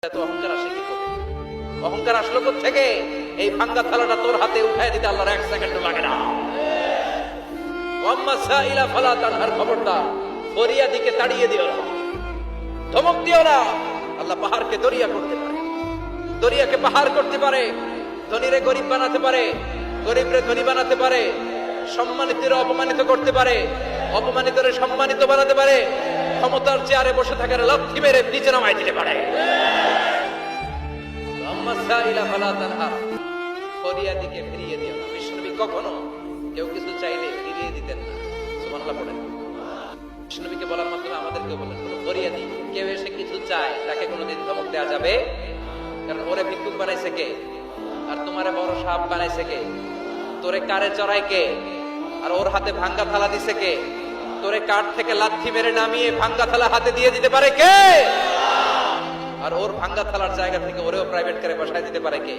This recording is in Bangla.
এত অহংকার আসে কি করে? অহংকার আসলো কোত্থেকে? এই ভাঙ্গা থালাটা তোর হাতে উঠায় দিতে আল্লাহর 1 সেকেন্ড লাগে না। ওয়াম্মা সাইলা ফালা তানহার, খবরদার ফরিয়াদিকে তাড়িয়ে দিও না, ধমক দিও না। আল্লাহ পাহাড়কে দরিয়া করতে পারে, দরিয়াকে পাহাড় করতে পারে, ধনীরে গরিব বানাতে পারে, গরিবরে ধনী বানাতে পারে, সম্মানিতরে অপমানিত করতে পারে, অপমানিতরে সম্মানিত বানাতে পারে, ক্ষমতার চেয়ারে বসে থাকার লাথি মেরে নিচে নামাই দিতে পারে। ফরিয়াদিকে ফিরিয়ে দিও না। বিষ্ণুনবী কখনো কেউ কিছু চাইলে ফিরিয়ে দিতেন না। সুবহানাল্লাহ পড়েন। বিষ্ণুনবীকে বলার মাধ্যমে আমাদেরকেও বলেন, কোন ফরিয়াদি কেউ এসে কিছু চায় তাকে কোনোদিন ধমক দেওয়া যাবে? কারণ ওরে ভিক্ষুক বানাইছে কে? আর তোমারে বড় সাপ বানাইছে কে? তোরে কারে চড়ায় কে? আর ওর হাতে ভাঙ্গা থালা দিছে কে? তোরে কাঠ থেকে লাথি মেরে নামিয়ে ভাঙ্গা থালা হাতে দিয়ে দিতে পারে কে? আর ওর ভাঙ্গা থালার জায়গা থেকে ওরেও প্রাইভেট করে বসায় দিতে পারে কে?